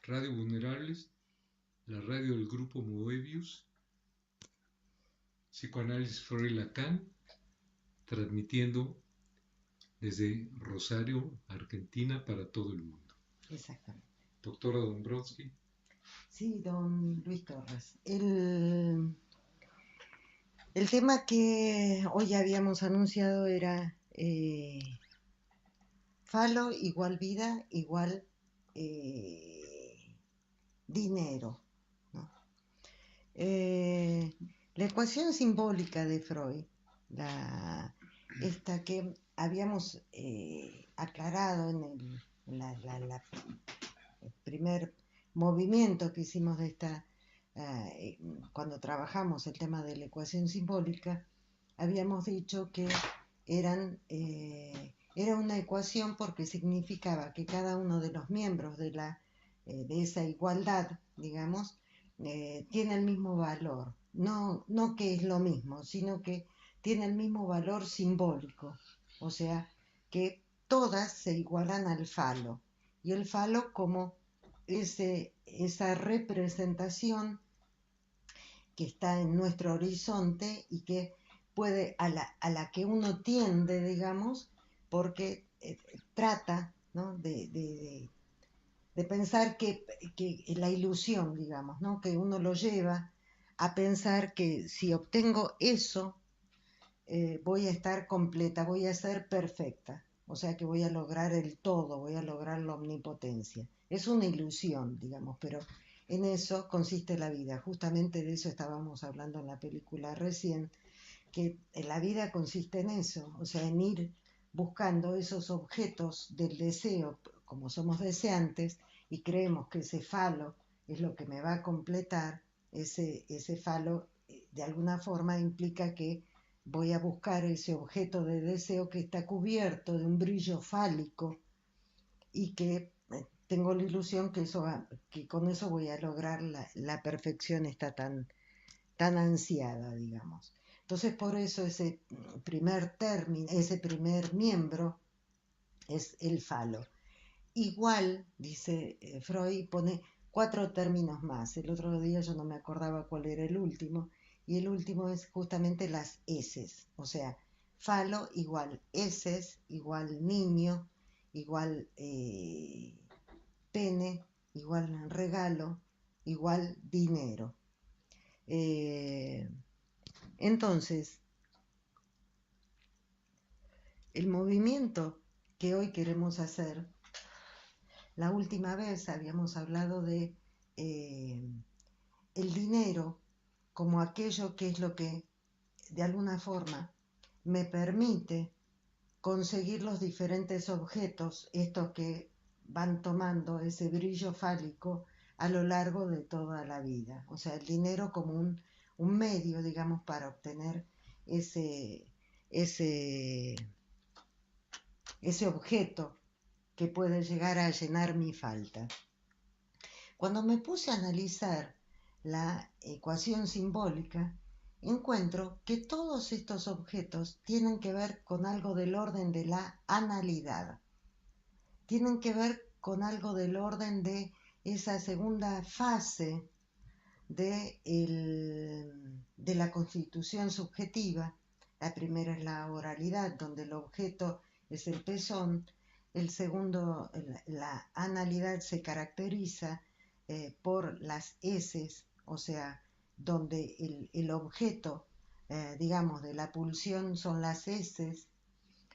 Radio Vulnerables, la radio del grupo Moebius, Psicoanálisis Freud Lacan, transmitiendo desde Rosario, Argentina, para todo el mundo. Exactamente. Doctora Dombrowski. Sí, don Luis Torres. El tema que hoy habíamos anunciado era falo igual vida igual dinero, ¿no? La ecuación simbólica de Freud, esta que habíamos aclarado en el primer movimiento que hicimos de esta, cuando trabajamos el tema de la ecuación simbólica, habíamos dicho que era una ecuación porque significaba que cada uno de los miembros de esa igualdad, digamos, tiene el mismo valor. No que es lo mismo, sino que tiene el mismo valor simbólico. O sea, que todas se igualan al falo. Y el falo como esa representación que está en nuestro horizonte y que puede, a la que uno tiende, digamos, porque trata, ¿no? de pensar que la ilusión, digamos, ¿no? Que uno lo lleva a pensar que si obtengo eso, voy a estar completa, voy a ser perfecta. O sea que voy a lograr el todo, voy a lograr la omnipotencia. Es una ilusión, digamos, pero en eso consiste la vida. Justamente de eso estábamos hablando en la película recién, que la vida consiste en eso, o sea, en ir buscando esos objetos del deseo, como somos deseantes y creemos que ese falo es lo que me va a completar, ese falo de alguna forma implica que voy a buscar ese objeto de deseo que está cubierto de un brillo fálico y que tengo la ilusión que con eso voy a lograr la perfección esta tan ansiada, digamos. Entonces, por eso ese primer término, ese primer miembro es el falo. Igual, dice Freud, pone 4 términos más. El otro día yo no me acordaba cuál era el último, y el último es justamente las heces, o sea, falo igual heces, igual niño, igual pene, igual regalo, igual dinero. Entonces, el movimiento que hoy queremos hacer, la última vez habíamos hablado de el dinero como aquello que es lo que de alguna forma me permite conseguir los diferentes objetos, estos que van tomando ese brillo fálico a lo largo de toda la vida. O sea, el dinero como un medio, digamos, para obtener ese, ese, ese objeto que puede llegar a llenar mi falta. Cuando me puse a analizar la ecuación simbólica, encuentro que todos estos objetos tienen que ver con algo del orden de la analidad, tienen que ver con algo del orden de esa segunda fase de la constitución subjetiva. La primera es la oralidad, donde el objeto es el pezón. El segundo, la analidad se caracteriza por las heces, o sea, donde el objeto, digamos, de la pulsión son las heces,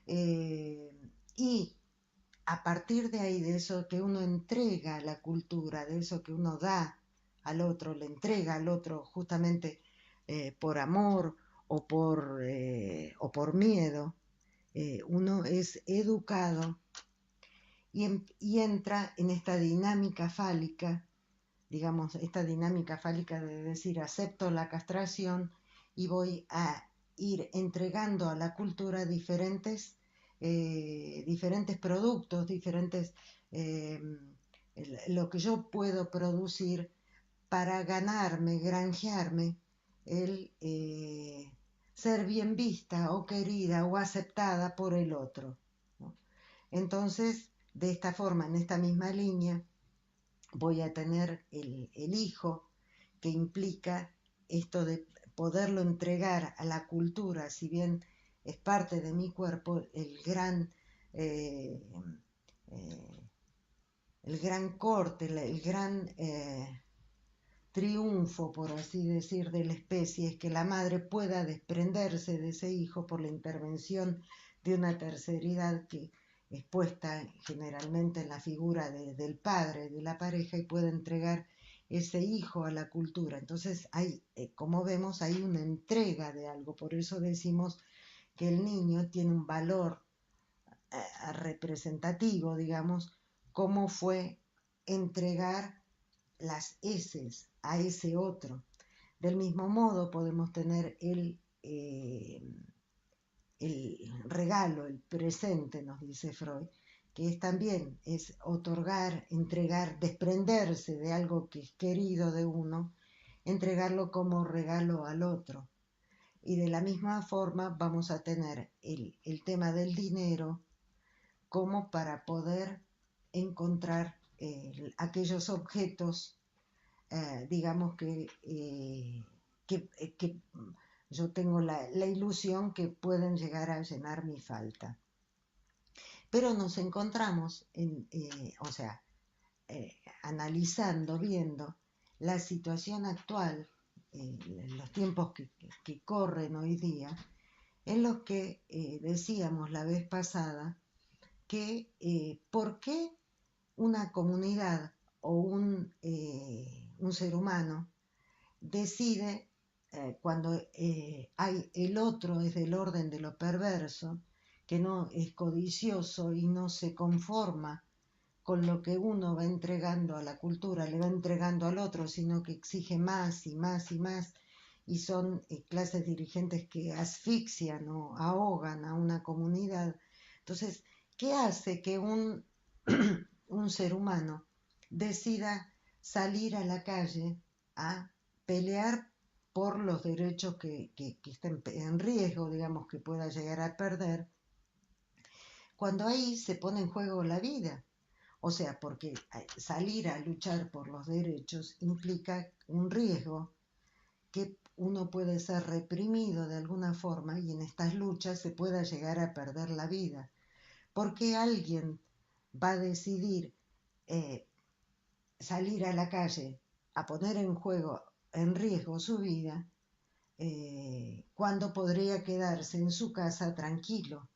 y a partir de ahí, de eso que uno entrega a la cultura, de eso que uno da al otro, le entrega al otro justamente por amor o por miedo, uno es educado y entra en esta dinámica fálica, digamos, esta dinámica fálica de decir acepto la castración y voy a ir entregando a la cultura diferentes productos, lo que yo puedo producir para ganarme, granjearme el ser bien vista o querida o aceptada por el otro, ¿no? Entonces, de esta forma, en esta misma línea, voy a tener el hijo, que implica esto de poderlo entregar a la cultura, si bien es parte de mi cuerpo, eh, eh, el gran corte, el gran triunfo, por así decir, de la especie, es que la madre pueda desprenderse de ese hijo por la intervención de una terceridad que es puesta generalmente en la figura del padre, de la pareja, y pueda entregar ese hijo a la cultura. Entonces hay, como vemos, hay una entrega de algo. Por eso decimos que el niño tiene un valor representativo, digamos, cómo fue entregar las heces a ese otro. Del mismo modo podemos tener el regalo, el presente, nos dice Freud, que es también es otorgar, entregar, desprenderse de algo que es querido de uno, entregarlo como regalo al otro. Y de la misma forma vamos a tener el tema del dinero como para poder encontrar aquellos objetos, digamos que yo tengo la ilusión que pueden llegar a llenar mi falta. Pero nos encontramos, o sea, analizando, viendo la situación actual, los tiempos que corren hoy día, en los que decíamos la vez pasada que por qué una comunidad o un ser humano decide, cuando hay el otro es del orden de lo perverso, que no es codicioso y no se conforma con lo que uno va entregando a la cultura, le va entregando al otro, sino que exige más y más y más, y son clases dirigentes que asfixian o ahogan a una comunidad. Entonces, ¿qué hace que un ser humano decida salir a la calle a pelear por los derechos que estén en riesgo, digamos, que pueda llegar a perder, cuando ahí se pone en juego la vida? O sea, porque salir a luchar por los derechos implica un riesgo, que uno puede ser reprimido de alguna forma y en estas luchas se pueda llegar a perder la vida. ¿Por qué alguien va a decidir salir a la calle a poner en juego, en riesgo su vida, cuando podría quedarse en su casa tranquilo?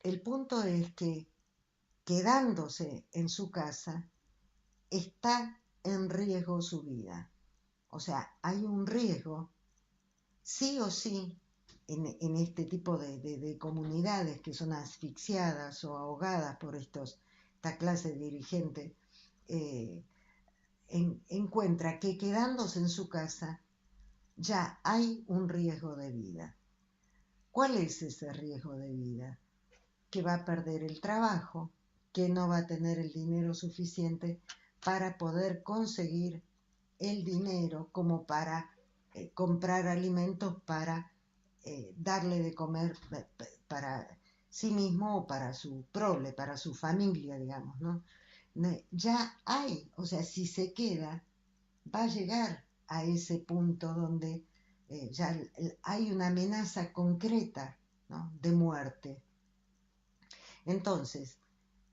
El punto es que quedándose en su casa está en riesgo su vida. O sea, hay un riesgo, sí o sí, en este tipo de comunidades que son asfixiadas o ahogadas por esta clase dirigente, eh, encuentra que quedándose en su casa ya hay un riesgo de vida. ¿Cuál es ese riesgo de vida? Que va a perder el trabajo, que no va a tener el dinero suficiente para poder conseguir el dinero como para comprar alimentos para darle de comer para sí mismo o para su prole, para su familia, digamos, ¿no? Ya hay, o sea, si se queda, va a llegar a ese punto donde ya hay una amenaza concreta, ¿no?, de muerte. Entonces,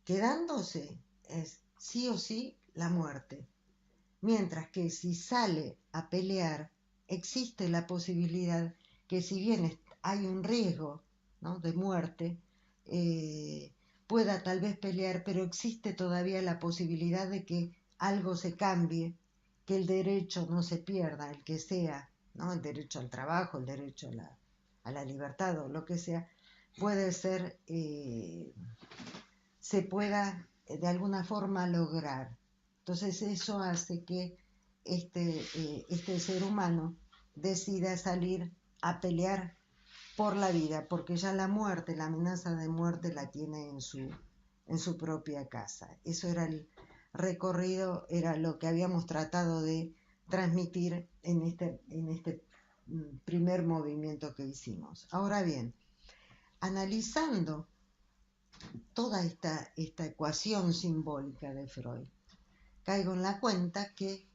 quedándose es sí o sí la muerte. Mientras que si sale a pelear, existe la posibilidad que, si bien hay un riesgo, ¿no?, de muerte, pueda tal vez pelear, pero existe todavía la posibilidad de que algo se cambie, que el derecho no se pierda, el que sea, ¿no?, el derecho al trabajo, el derecho a la libertad o lo que sea, puede ser, se pueda de alguna forma lograr. Entonces eso hace que este ser humano decida salir a pelear por la vida, porque ya la muerte, la amenaza de muerte la tiene en su propia casa. Eso era el recorrido, era lo que habíamos tratado de transmitir en este primer movimiento que hicimos. Ahora bien, analizando toda esta ecuación simbólica de Freud, caigo en la cuenta que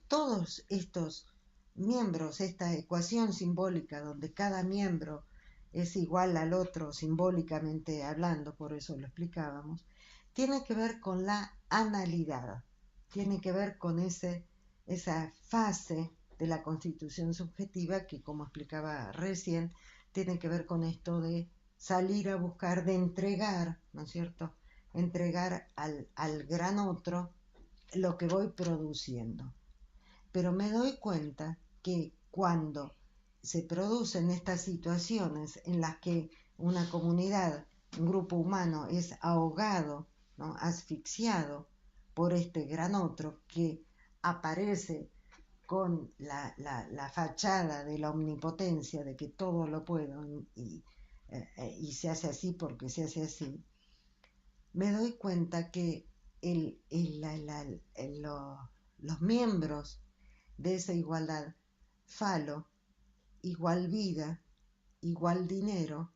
todos estos miembros, esta ecuación simbólica donde cada miembro es igual al otro simbólicamente hablando, por eso lo explicábamos, tiene que ver con la analidad, tiene que ver con esa fase de la constitución subjetiva que, como explicaba recién, tiene que ver con esto de salir a buscar, de entregar, ¿no es cierto? Entregar al gran otro lo que voy produciendo. Pero me doy cuenta que cuando se producen estas situaciones en las que una comunidad, un grupo humano es ahogado, ¿no? Asfixiado por este gran otro que aparece con la fachada de la omnipotencia, de que todo lo puedo y se hace así porque se hace así, me doy cuenta que los miembros de esa igualdad, falo, igual vida, igual dinero,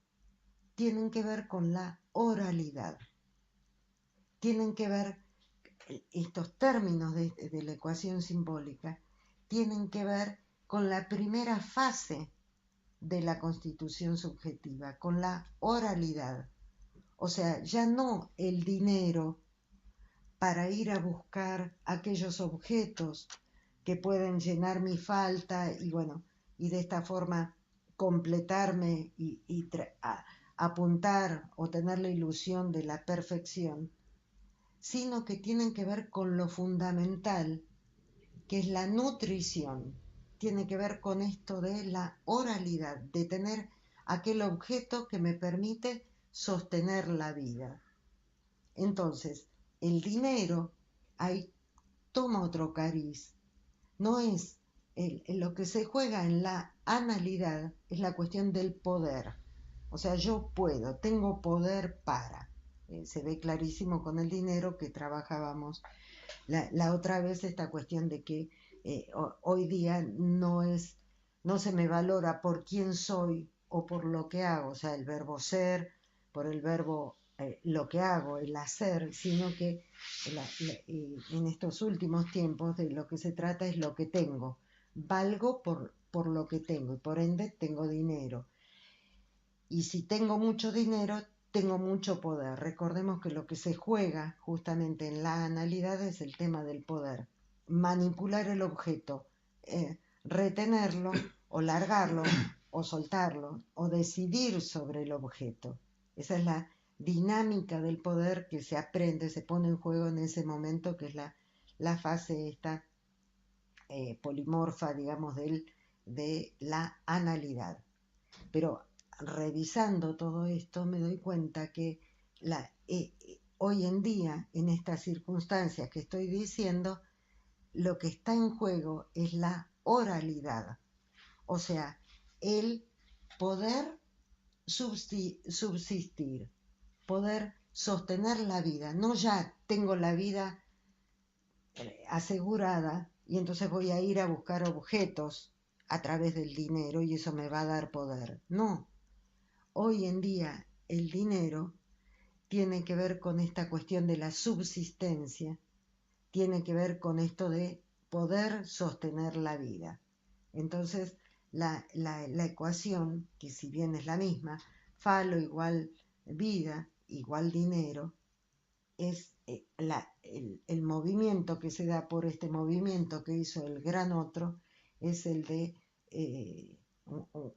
tienen que ver con la oralidad, tienen que ver, estos términos de la ecuación simbólica, tienen que ver con la primera fase de la constitución subjetiva, con la oralidad. O sea, ya no el dinero para ir a buscar aquellos objetos que pueden llenar mi falta y bueno, y de esta forma completarme y apuntar o tener la ilusión de la perfección, sino que tienen que ver con lo fundamental, que es la nutrición, tiene que ver con esto de la oralidad, de tener aquel objeto que me permite sostener la vida. Entonces, el dinero ahí toma otro cariz. No es lo que se juega en la analidad, es la cuestión del poder. O sea, yo puedo, tengo poder para. Se ve clarísimo con el dinero que trabajábamos la otra vez, esta cuestión de que hoy día no se me valora por quién soy o por lo que hago, o sea, el verbo ser, por el verbo lo que hago, el hacer, sino que en estos últimos tiempos de lo que se trata es lo que tengo. Valgo por lo que tengo y por ende tengo dinero. Y si tengo mucho dinero, tengo mucho poder. Recordemos que lo que se juega justamente en la analidad es el tema del poder. Manipular el objeto, retenerlo o largarlo o soltarlo o decidir sobre el objeto. Esa es la dinámica del poder que se aprende, se pone en juego en ese momento, que es la fase esta polimorfa, digamos, de la analidad. Pero revisando todo esto me doy cuenta que hoy en día, en estas circunstancias que estoy diciendo, lo que está en juego es la oralidad, o sea, el poder subsistir, poder sostener la vida. No ya tengo la vida asegurada y entonces voy a ir a buscar objetos a través del dinero y eso me va a dar poder. No, hoy en día el dinero tiene que ver con esta cuestión de la subsistencia, tiene que ver con esto de poder sostener la vida. Entonces, la ecuación, que si bien es la misma, falo igual vida, igual dinero, es el movimiento que se da por este movimiento que hizo el gran otro, es el de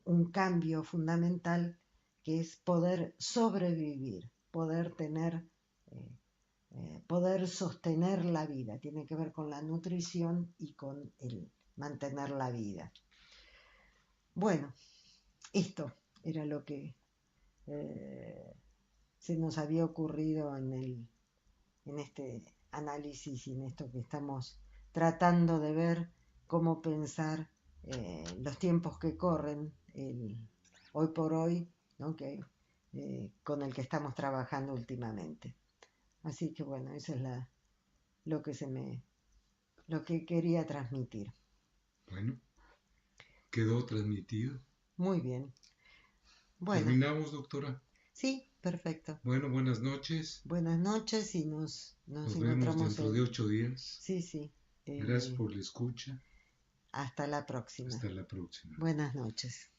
un cambio fundamental, que es poder sobrevivir, poder tener, poder sostener la vida. Tiene que ver con la nutrición y con el mantener la vida. Bueno, esto era lo que se nos había ocurrido en este análisis y en esto que estamos tratando de ver cómo pensar los tiempos que corren, hoy por hoy, ¿no? Con el que estamos trabajando últimamente. Así que bueno, eso es lo que quería transmitir. Bueno, quedó transmitido. Muy bien. Bueno, ¿terminamos, doctora? Sí, perfecto. Bueno, buenas noches. Buenas noches y nos Nos vemos encontramos dentro de 8 días. Sí, sí. Gracias por la escucha. Hasta la próxima. Hasta la próxima. Buenas noches.